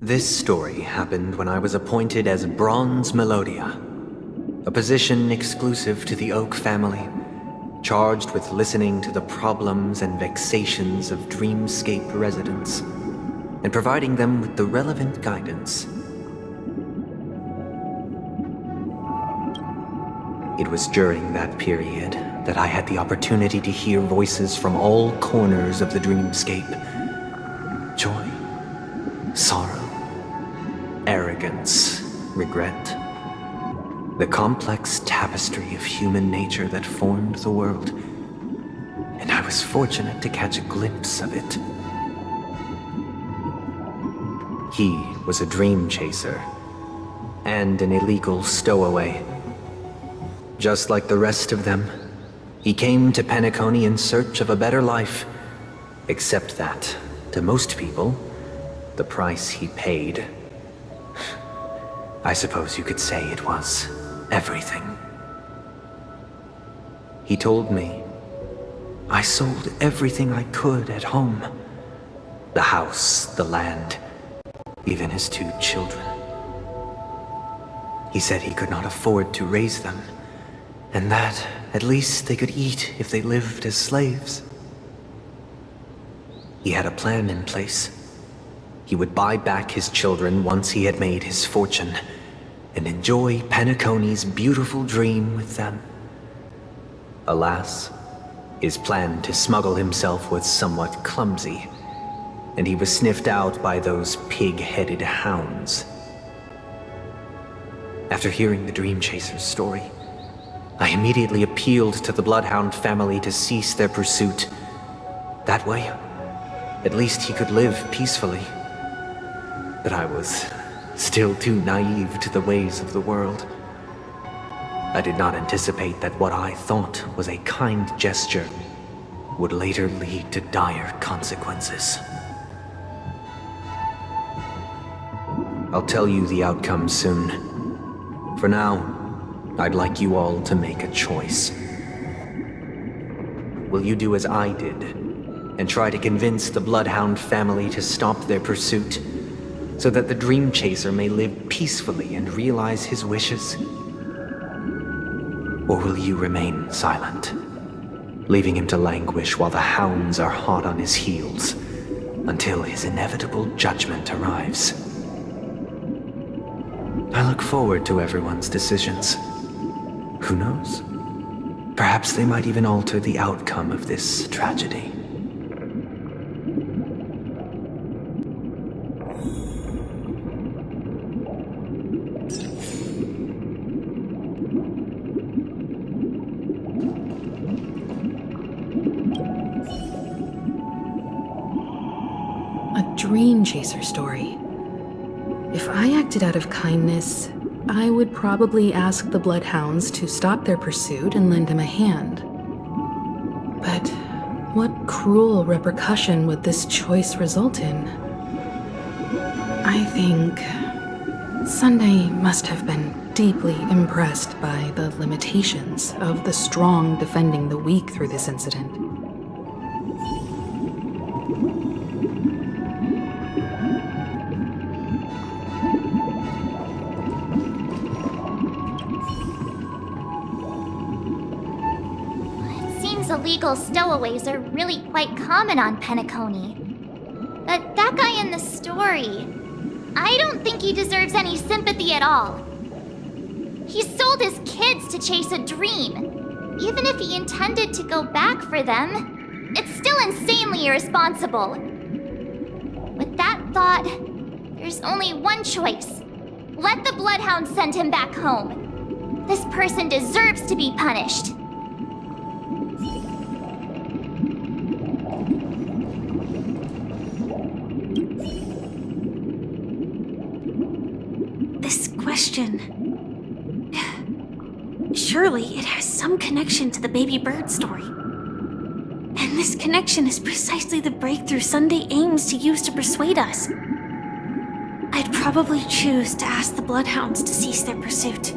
This story happened when I was appointed as Bronze Melodia, a position exclusive to the Oak family, charged with listening to the problems and vexations of Dreamscape residents, and providing them with the relevant guidance. It was during that period that I had the opportunity to hear voices from all corners of the Dreamscape. Joy, sorrow, arrogance, regret. The complex tapestry of human nature that formed the world. And I was fortunate to catch a glimpse of it. He was a dream chaser and an illegal stowaway. Just like the rest of them, he came to Penacony in search of a better life, except that, to most people, the price he paid, I suppose you could say it was everything. He told me, I sold everything I could at home. The house, the land, even his 2 children. He said he could not afford to raise them, and that at least they could eat if they lived as slaves. He had a plan in place. He would buy back his children once he had made his fortune, and enjoy Penacony's beautiful dream with them. Alas, his plan to smuggle himself was somewhat clumsy, and he was sniffed out by those pig-headed hounds. After hearing the Dream Chaser's story, I immediately appealed to the Bloodhound family to cease their pursuit. That way, at least he could live peacefully. But I was still too naive to the ways of the world. I did not anticipate that what I thought was a kind gesture would later lead to dire consequences. I'll tell you the outcome soon. For now, I'd like you all to make a choice. Will you do as I did, and try to convince the Bloodhound family to stop their pursuit, so that the Dream Chaser may live peacefully and realize his wishes? Or will you remain silent, leaving him to languish while the hounds are hot on his heels, until his inevitable judgment arrives? I look forward to everyone's decisions. Who knows? Perhaps they might even alter the outcome of this tragedy. A Dream Chaser story. If I acted out of kindness, I would probably ask the Bloodhounds to stop their pursuit and lend him a hand. But what cruel repercussion would this choice result in? I think Sunday must have been deeply impressed by the limitations of the strong defending the weak through this incident. Illegal stowaways are really quite common on Penacony. But that guy in the story, I don't think he deserves any sympathy at all. He sold his kids to chase a dream. Even if he intended to go back for them, it's still insanely irresponsible. With that thought, there's only one choice. Let the Bloodhound send him back home. This person deserves to be punished. This question... Surely it has some connection to the baby bird story. And this connection is precisely the breakthrough Sunday aims to use to persuade us. I'd probably choose to ask the Bloodhounds to cease their pursuit.